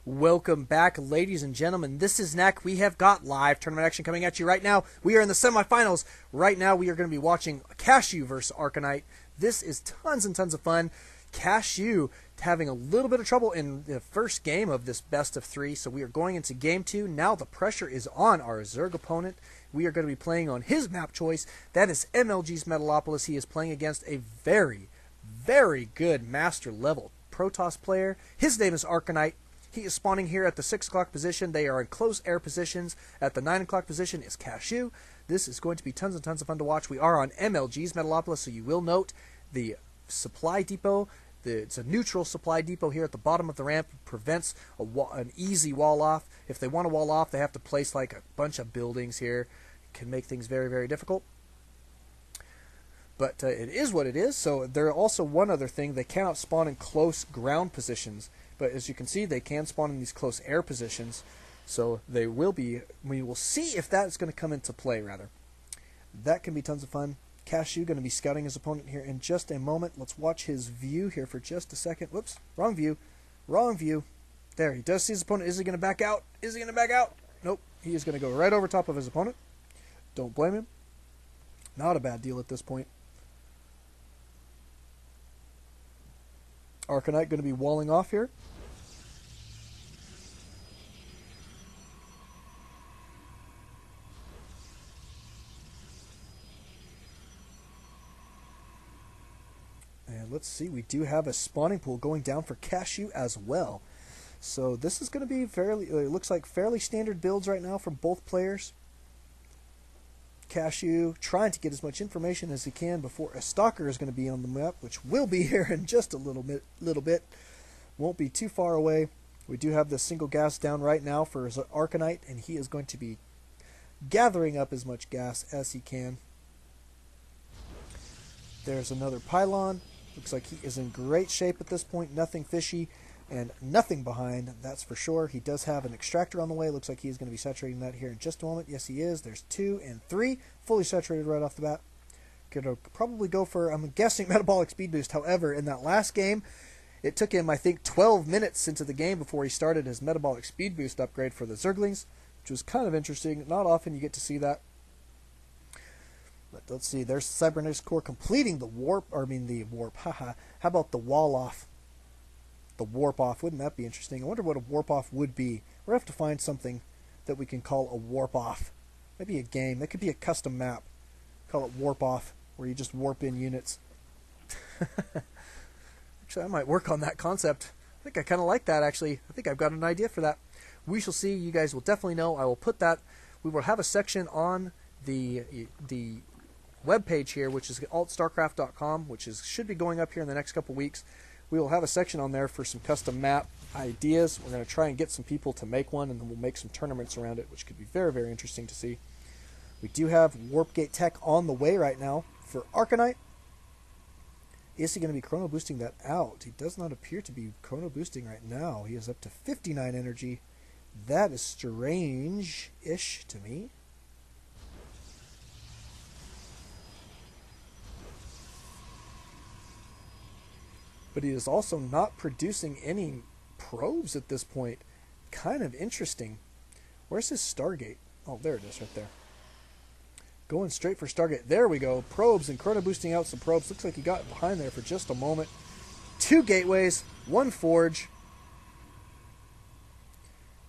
Welcome back, ladies and gentlemen. This is Neck. We have got live tournament action coming at you right now. We are in the semifinals. Right now, we are going to be watching Cashew versus Arcanite. This is tons and tons of fun. Cashew having a little bit of trouble in the first game of this best of three, so we are going into game two. Now the pressure is on our Zerg opponent. We are going to be playing on his map choice. That is MLG's Metalopolis. He is playing against a very, very good master level Protoss player. His name is Arcanite. He is spawning here at the 6 o'clock position. They are in close air positions. At the 9 o'clock position is Cashew. This is going to be tons and tons of fun to watch. We are on MLG's Metalopolis, so you will note the supply depot. It's a neutral supply depot here at the bottom of the ramp. It prevents an easy wall off. If they want to wall off, they have to place like a bunch of buildings here. It can make things very, very difficult. But it is what it is. So there are also one other thing. They cannot spawn in close ground positions. But as you can see, they can spawn in these close air positions. So they will be, we will see if that is going to come into play, rather. That can be tons of fun. Cashew going to be scouting his opponent here in just a moment. Let's watch his view here for just a second. Whoops, wrong view. Wrong view. There, he does see his opponent. Is he going to back out? Is he going to back out? Nope. He is going to go right over top of his opponent. Don't blame him. Not a bad deal at this point. Arcanite going to be walling off here. And let's see, we do have a spawning pool going down for Cashew as well. So this is going to be fairly, it looks like fairly standard builds right now from both players. Cashew trying to get as much information as he can before a stalker is going to be on the map, which will be here in just a little bit. Won't be too far away. We do have the single gas down right now for Arcanite, and he is going to be gathering up as much gas as he can. There's another pylon. Looks like he is in great shape at this point. Nothing fishy and nothing behind, that's for sure. He does have an extractor on the way. Looks like he's going to be saturating that here in just a moment. Yes, he is. There's 2 and 3. Fully saturated right off the bat. Going to probably go for, I'm guessing, metabolic speed boost. However, in that last game, it took him, I think, 12 minutes into the game before he started his metabolic speed boost upgrade for the Zerglings, which was kind of interesting. Not often you get to see that. But let's see, there's the Cybernetics Core completing the warp, haha. How about the wall off? The warp off, wouldn't that be interesting? I wonder what a warp off would be. We'll have to find something that we can call a warp off. Maybe a game, that could be a custom map. Call it warp off, where you just warp in units. Actually, I might work on that concept. I think I kind of like that, actually. I think I've got an idea for that. We shall see. You guys will definitely know. I will put that. We will have a section on the webpage here, which is altstarcraft.com, which should be going up here in the next couple weeks. We will have a section on there for some custom map ideas. We're going to try and get some people to make one, and then we'll make some tournaments around it, which could be very, very interesting to see. We do have Warp Gate Tech on the way right now for Arcanite. Is he going to be chrono boosting that out? He does not appear to be chrono boosting right now. He is up to 59 energy. That is strange-ish to me. But he is also not producing any probes at this point. Kind of interesting. Where's his Stargate? Oh, there it is right there. Going straight for Stargate. There we go. Probes and chrono boosting out some probes. Looks like he got behind there for just a moment. 2 gateways, 1 forge.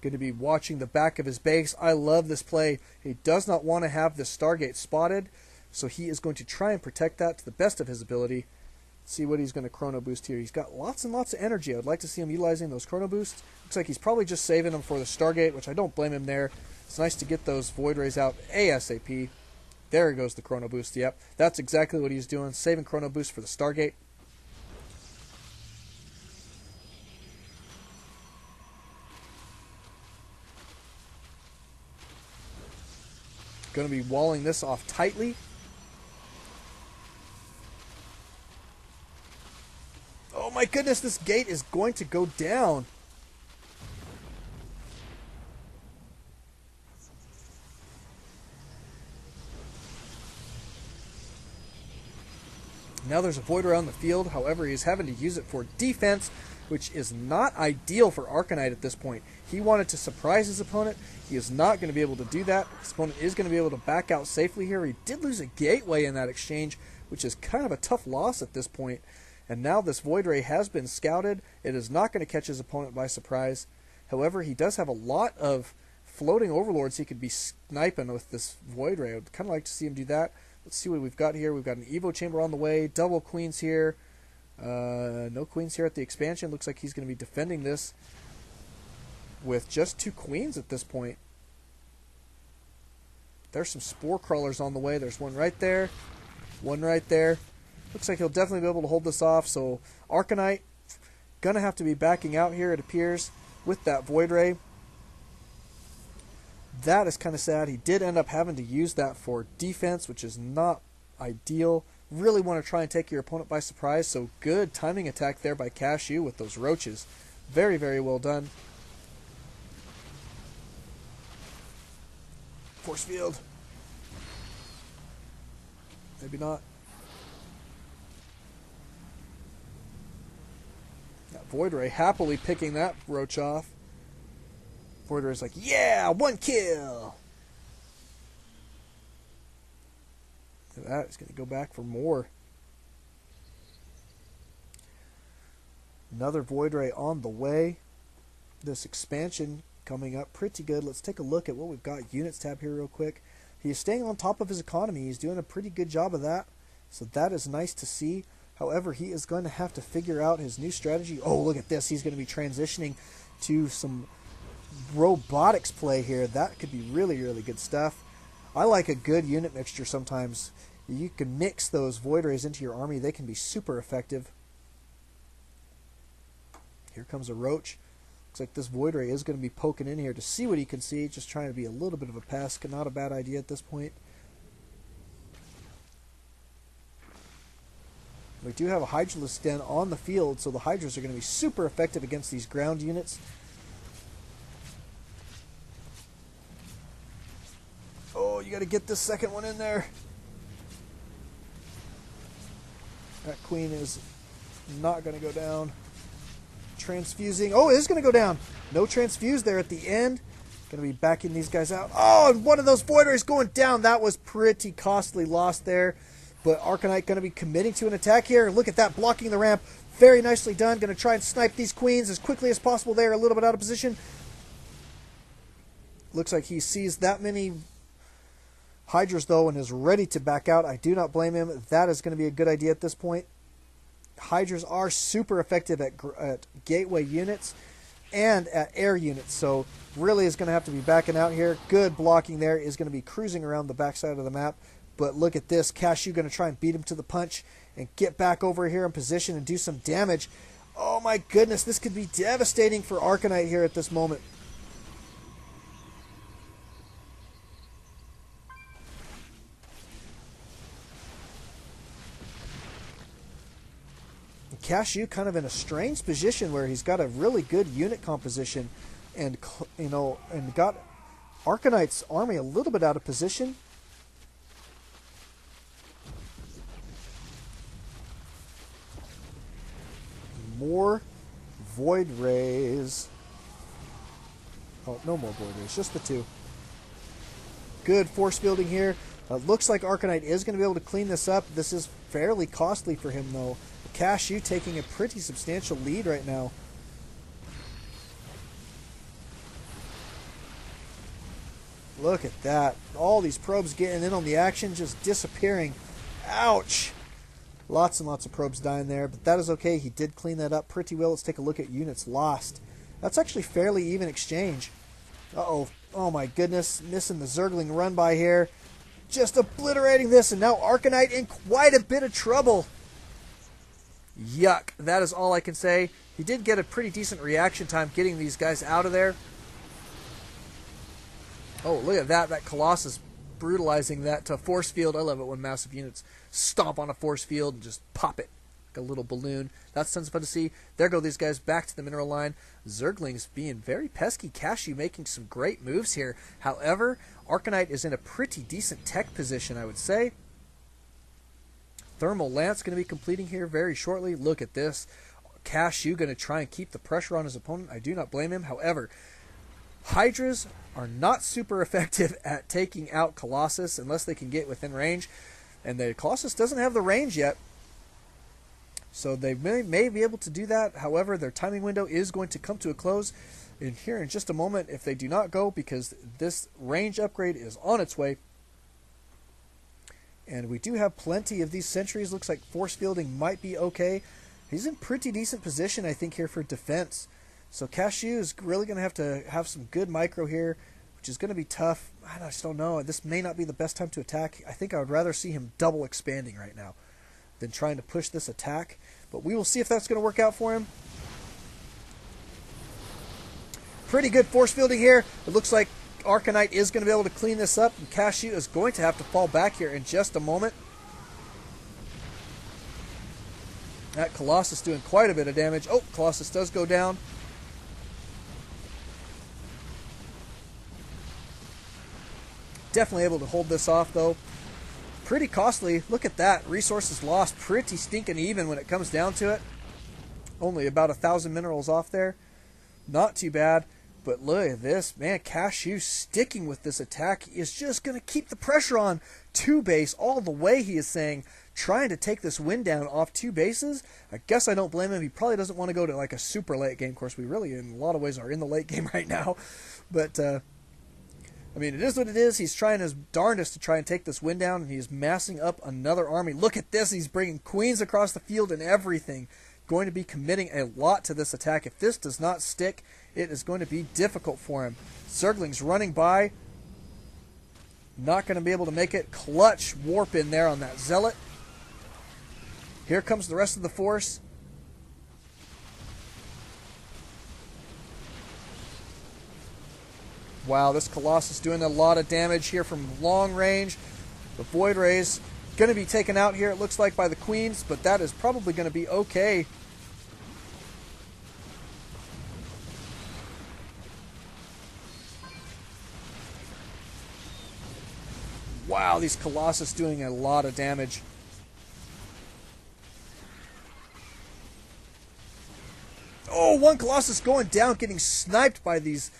Going to be watching the back of his base. I love this play. He does not want to have the Stargate spotted, so he is going to try and protect that to the best of his ability. See what he's going to chrono boost here. He's got lots and lots of energy. I would like to see him utilizing those chrono boosts. Looks like he's probably just saving them for the Stargate, which I don't blame him there. It's nice to get those Void Rays out ASAP. There goes the chrono boost. Yep, that's exactly what he's doing. Saving chrono boost for the Stargate. Going to be walling this off tightly. Oh my goodness, this gate is going to go down. Now there's a void around the field. However, he's having to use it for defense. which is not ideal for Arcanite at this point. He wanted to surprise his opponent. He is not going to be able to do that. His opponent is going to be able to back out safely here. He did lose a gateway in that exchange, which is kind of a tough loss at this point. And now this Void Ray has been scouted. It is not going to catch his opponent by surprise. However, he does have a lot of floating overlords he could be sniping with this Void Ray. I would kind of like to see him do that. Let's see what we've got here. We've got an Evo Chamber on the way. Double queens here. No queens here at the expansion. Looks like he's going to be defending this with just 2 queens at this point. There's some Spore Crawlers on the way. There's one right there. One right there. Looks like he'll definitely be able to hold this off. So Arcanite going to have to be backing out here, it appears, with that Void Ray. That is kind of sad. He did end up having to use that for defense, which is not ideal. Really want to try and take your opponent by surprise. So good timing attack there by Cashew with those roaches. Very, very well done. Force field. Maybe not. That Void Ray happily picking that roach off. Void Ray's like, yeah, 1 kill. Look at that. He's going to go back for more. Another Void Ray on the way. This expansion coming up pretty good. Let's take a look at what we've got. Units tab here real quick. He's staying on top of his economy. He's doing a pretty good job of that. So that is nice to see. However, he is going to have to figure out his new strategy. Oh, look at this. He's going to be transitioning to some robotics play here. That could be really, really good stuff. I like a good unit mixture sometimes. You can mix those Void Rays into your army. They can be super effective. Here comes a roach. Looks like this Void Ray is going to be poking in here to see what he can see. Just trying to be a little bit of a pest. Not a bad idea at this point. We do have a Hydralisk Den on the field, so the Hydras are going to be super effective against these ground units. Oh, you got to get this second one in there. That queen is not going to go down. Transfusing. Oh, it is going to go down. No transfuse there at the end. Going to be backing these guys out. Oh, and one of those Void Rays going down. That was pretty costly loss there. But Arcanite going to be committing to an attack here. Look at that, blocking the ramp. Very nicely done. Going to try and snipe these queens as quickly as possible. They're a little bit out of position. Looks like he sees that many Hydras, though, and is ready to back out. I do not blame him. That is going to be a good idea at this point. Hydras are super effective at gateway units and at air units, so really is going to have to be backing out here. Good blocking there. Is going to be cruising around the backside of the map. But look at this. Cashew going to try and beat him to the punch and get back over here in position and do some damage. Oh my goodness, this could be devastating for Arcanite here at this moment. Cashew kind of in a strange position where he's got a really good unit composition and, you know, and got Arcanite's army a little bit out of position. More Void Rays. Oh, no more Void Rays, just the 2. Good force building here. Looks like Arcanite is going to be able to clean this up. This is fairly costly for him, though. Cashew taking a pretty substantial lead right now. Look at that. All these probes getting in on the action, just disappearing. Ouch. Lots and lots of probes dying there, but that is okay. He did clean that up pretty well. Let's take a look at units lost. That's actually fairly even exchange. Uh-oh. Oh my goodness. Missing the Zergling run by here. Just obliterating this, and now Arcanite in quite a bit of trouble. Yuck. That is all I can say. He did get a pretty decent reaction time getting these guys out of there. Oh, look at that. That Colossus brutalizing that to force field. I love it when massive units stomp on a force field and just pop it like a little balloon. That's tons of fun to see. There go these guys back to the mineral line. Zerglings being very pesky. Cashew making some great moves here. However, Arcanite is in a pretty decent tech position, I would say. Thermal Lance going to be completing here very shortly. Look at this. Cashew going to try and keep the pressure on his opponent? I do not blame him. However, Hydras are not super effective at taking out Colossus unless they can get within range. And the Colossus doesn't have the range yet. So they may be able to do that. However, their timing window is going to come to a close in here in just a moment if they do not go, because this range upgrade is on its way. And we do have plenty of these sentries. Looks like force fielding might be okay. He's in pretty decent position, I think, here for defense. So Cashew is really going to have some good micro here, which is going to be tough. I just don't know. This may not be the best time to attack. I think I would rather see him double expanding right now than trying to push this attack. But we will see if that's going to work out for him. Pretty good force fielding here. It looks like Arcanite is going to be able to clean this up, and Cashew is going to have to fall back here in just a moment. That Colossus doing quite a bit of damage. Oh, Colossus does go down. Definitely able to hold this off, though. Pretty costly. Look at that. Resources lost pretty stinking even when it comes down to it. Only about 1,000 minerals off there. Not too bad. But look at this. Man, Cashew sticking with this attack is just going to keep the pressure on 2 base all the way, he is saying. Trying to take this win down off 2 bases. I guess I don't blame him. He probably doesn't want to go to like a super late game. Of course, we really, in a lot of ways, are in the late game right now. But, I mean, it is what it is. He's trying his darndest to try and take this win down, and he's massing up another army. Look at this. He's bringing queens across the field and everything. Going to be committing a lot to this attack. If this does not stick, it is going to be difficult for him. Zergling's running by. Not going to be able to make it. Clutch warp in there on that Zealot. Here comes the rest of the force. Wow, this Colossus doing a lot of damage here from long range. The Void Rays going to be taken out here, it looks like, by the Queens, but that is probably going to be okay. Wow, these Colossus doing a lot of damage. Oh, one Colossus going down, getting sniped by these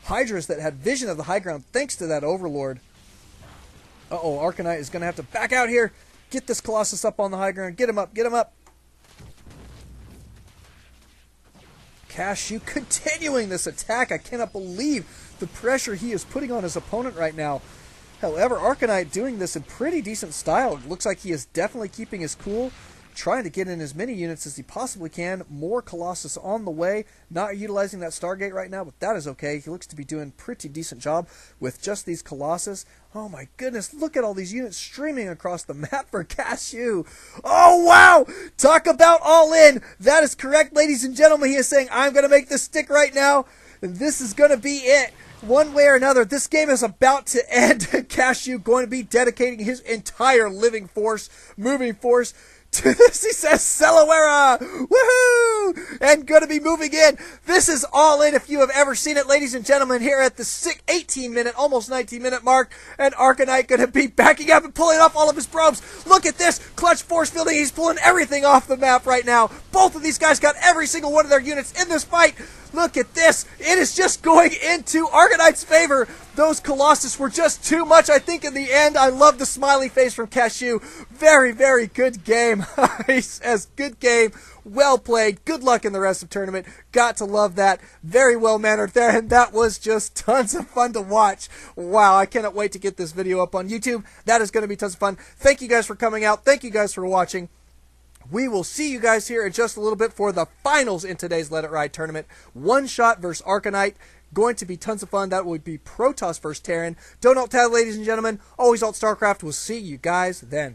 Hydras that had vision of the high ground thanks to that Overlord. Uh-oh, Arcanite is going to have to back out here. Get this Colossus up on the high ground. Get him up, get him up. Cashew continuing this attack. I cannot believe the pressure he is putting on his opponent right now. However, Arcanite doing this in pretty decent style. It looks like he is definitely keeping his cool. Trying to get in as many units as he possibly can. More Colossus on the way. Not utilizing that Stargate right now, but that is okay. He looks to be doing a pretty decent job with just these Colossus. Oh my goodness, look at all these units streaming across the map for Cashew. Oh wow! Talk about all in! That is correct, ladies and gentlemen. He is saying, I'm going to make this stick right now, and this is going to be it. One way or another, this game is about to end. Cashew going to be dedicating his entire living force, moving force, to this. He says, Celawera! Woohoo! And going to be moving in. This is all in if you have ever seen it, ladies and gentlemen, here at the 18-minute, almost 19-minute mark. And Arcanite going to be backing up and pulling off all of his probes. Look at this. Clutch force fielding. He's pulling everything off the map right now. Both of these guys got every single one of their units in this fight. Look at this. It is just going into Arcanite's favor. Those Colossus were just too much, I think, in the end. I love the smiley face from Cashew. Very, very good game. He says, good game. Well played. Good luck in the rest of the tournament. Got to love that. Very well mannered there. And that was just tons of fun to watch. Wow, I cannot wait to get this video up on YouTube. That is going to be tons of fun. Thank you guys for coming out. Thank you guys for watching. We will see you guys here in just a little bit for the finals in today's Let It Ride tournament. One Shot versus Arcanite. Going to be tons of fun. That would be Protoss versus Terran. Don't alt tab, ladies and gentlemen. Always alt StarCraft. We'll see you guys then.